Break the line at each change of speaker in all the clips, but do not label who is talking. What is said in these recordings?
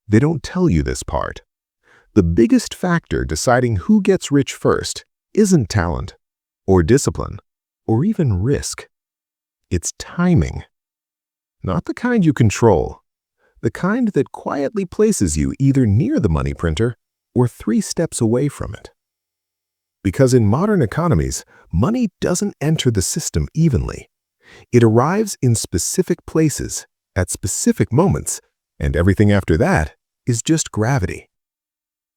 They don't tell you this part. The biggest factor deciding who gets rich first isn't talent, or discipline, or even risk. It's timing. Not the kind you control, the kind that quietly places you either near the money printer or 3 steps away from it. Because in modern economies, money doesn't enter the system evenly. It arrives in specific places, at specific moments, and everything after that is just gravity.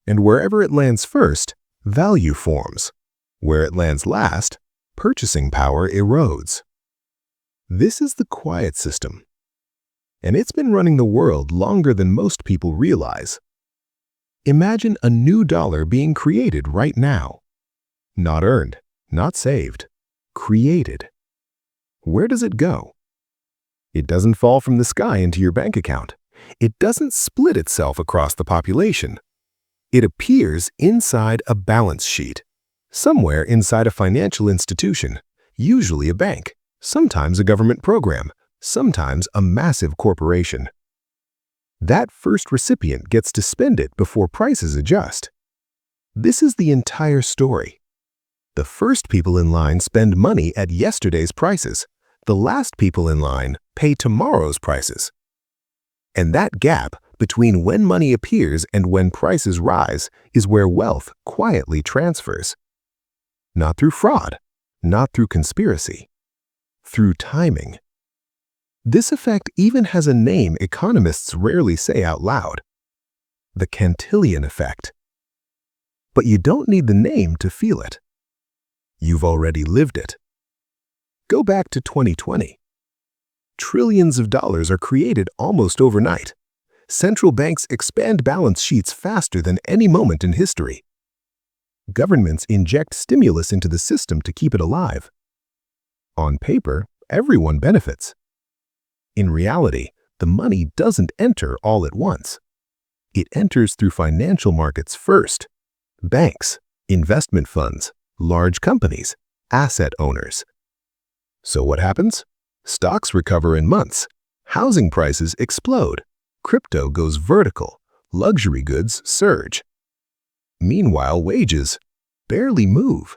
And wherever it lands first, value forms. Where it lands last, purchasing power erodes. This is the quiet system. And it's been running the world longer than most people realize. Imagine a new dollar being created right now. Not earned, not saved, created. Where does it go? It doesn't fall from the sky into your bank account. It doesn't split itself across the population. It appears inside a balance sheet, somewhere inside a financial institution, usually a bank, sometimes a government program, sometimes a massive corporation. That first recipient gets to spend it before prices adjust. This is the entire story. The first people in line spend money at yesterday's prices. The last people in line pay tomorrow's prices. And that gap between when money appears and when prices rise is where wealth quietly transfers. Not through fraud, not through conspiracy, through timing. This effect even has a name economists rarely say out loud: the Cantillon Effect. But you don't need the name to feel it. You've already lived it. Go back to 2020. Trillions of dollars are created almost overnight. Central banks expand balance sheets faster than any moment in history. Governments inject stimulus into the system to keep it alive. On paper, everyone benefits. In reality, the money doesn't enter all at once. It enters through financial markets first. Banks, investment funds, large companies, asset owners. So what happens? Stocks recover in months. Housing prices explode. Crypto goes vertical. Luxury goods surge. Meanwhile, wages barely move.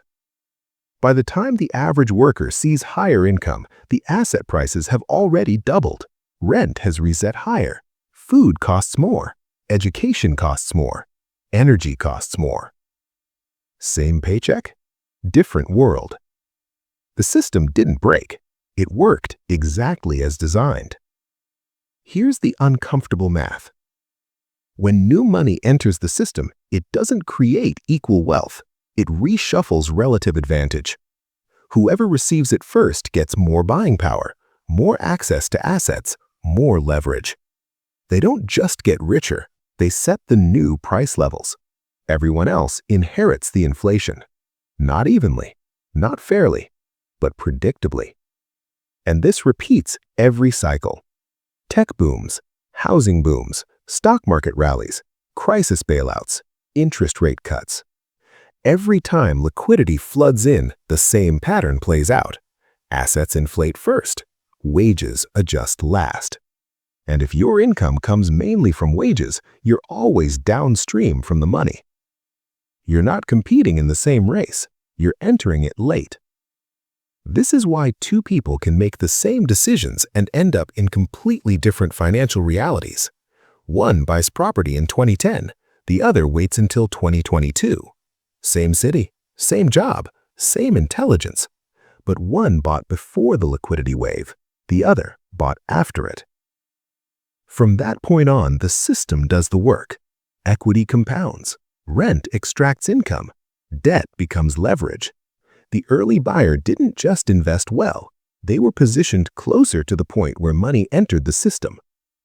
By the time the average worker sees higher income, the asset prices have already doubled. Rent has reset higher. Food costs more. Education costs more. Energy costs more. Same paycheck? Different world. The system didn't break. It worked exactly as designed. Here's the uncomfortable math. When new money enters the system, it doesn't create equal wealth. It reshuffles relative advantage. Whoever receives it first gets more buying power, more access to assets, more leverage. They don't just get richer, they set the new price levels. Everyone else inherits the inflation. Not evenly, not fairly, but predictably. And this repeats every cycle. Tech booms, housing booms, stock market rallies, crisis bailouts, interest rate cuts. Every time liquidity floods in, the same pattern plays out. Assets inflate first, wages adjust last. And if your income comes mainly from wages, you're always downstream from the money. You're not competing in the same race, you're entering it late. This is why two people can make the same decisions and end up in completely different financial realities. One buys property in 2010, the other waits until 2022. Same city, same job, same intelligence. But one bought before the liquidity wave, the other bought after it. From that point on, the system does the work. Equity compounds, rent extracts income, debt becomes leverage. The early buyer didn't just invest well, they were positioned closer to the point where money entered the system.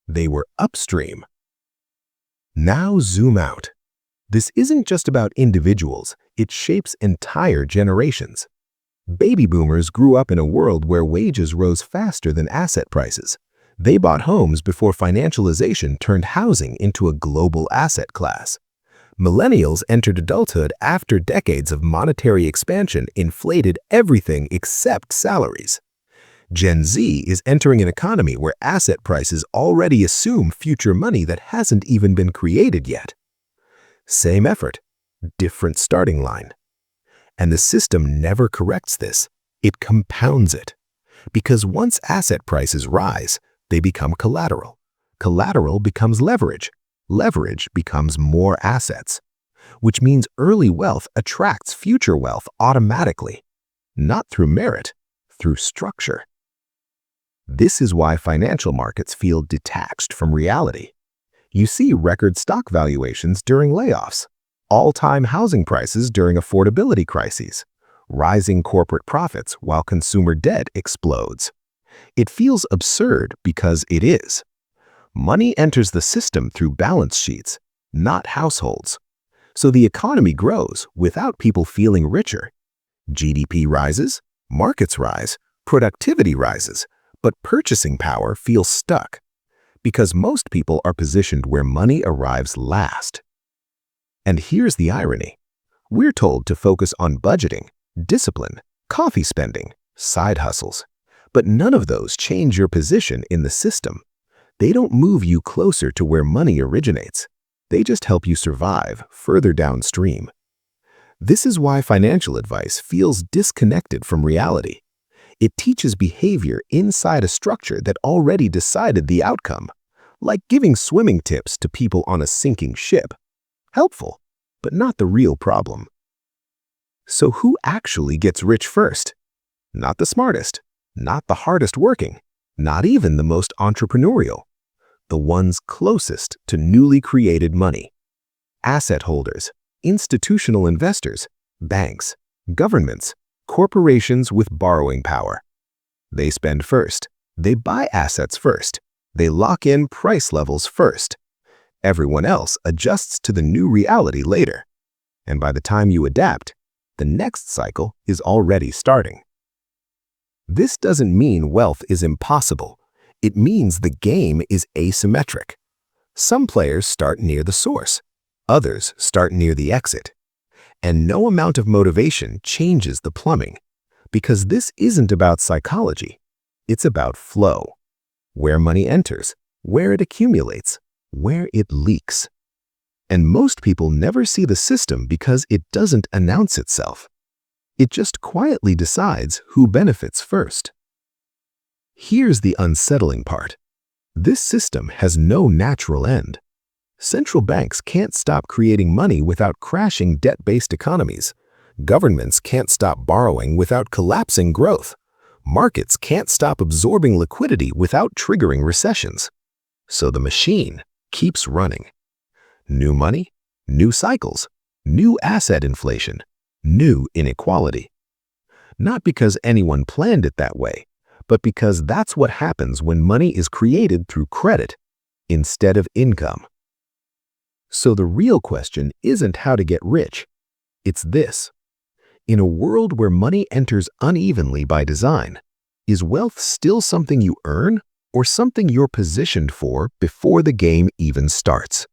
They were upstream. Now zoom out. This isn't just about individuals, it shapes entire generations. Baby boomers grew up in a world where wages rose faster than asset prices. They bought homes before financialization turned housing into a global asset class. Millennials entered adulthood after decades of monetary expansion inflated everything except salaries. Gen Z is entering an economy where asset prices already assume future money that hasn't even been created yet. Same effort, different starting line. And the system never corrects this. It compounds it. Because once asset prices rise, they become collateral. Collateral becomes leverage. Leverage becomes more assets, which means early wealth attracts future wealth automatically, not through merit, through structure. This is why financial markets feel detached from reality. You see record stock valuations during layoffs, all-time housing prices during affordability crises, rising corporate profits while consumer debt explodes. It feels absurd because it is. Money enters the system through balance sheets, not households. So the economy grows without people feeling richer. GDP rises, markets rise, productivity rises, but purchasing power feels stuck because most people are positioned where money arrives last. And here's the irony. We're told to focus on budgeting, discipline, coffee spending, side hustles. But none of those change your position in the system. They don't move you closer to where money originates. They just help you survive further downstream. This is why financial advice feels disconnected from reality. It teaches behavior inside a structure that already decided the outcome, like giving swimming tips to people on a sinking ship. Helpful, but not the real problem. So who actually gets rich first? Not the smartest, not the hardest working, not even the most entrepreneurial. The ones closest to newly created money. Asset holders, institutional investors, banks, governments, corporations with borrowing power. They spend first. They buy assets first. They lock in price levels first. Everyone else adjusts to the new reality later. And by the time you adapt, the next cycle is already starting. This doesn't mean wealth is impossible. It means the game is asymmetric. Some players start near the source. Others start near the exit. And no amount of motivation changes the plumbing, because this isn't about psychology. It's about flow. Where money enters, where it accumulates, where it leaks. And most people never see the system because it doesn't announce itself. It just quietly decides who benefits first. Here's the unsettling part. This system has no natural end. Central banks can't stop creating money without crashing debt-based economies. Governments can't stop borrowing without collapsing growth. Markets can't stop absorbing liquidity without triggering recessions. So the machine keeps running. New money, new cycles, new asset inflation, new inequality. Not because anyone planned it that way, but because that's what happens when money is created through credit instead of income. So the real question isn't how to get rich. It's this. In a world where money enters unevenly by design, is wealth still something you earn or something you're positioned for before the game even starts?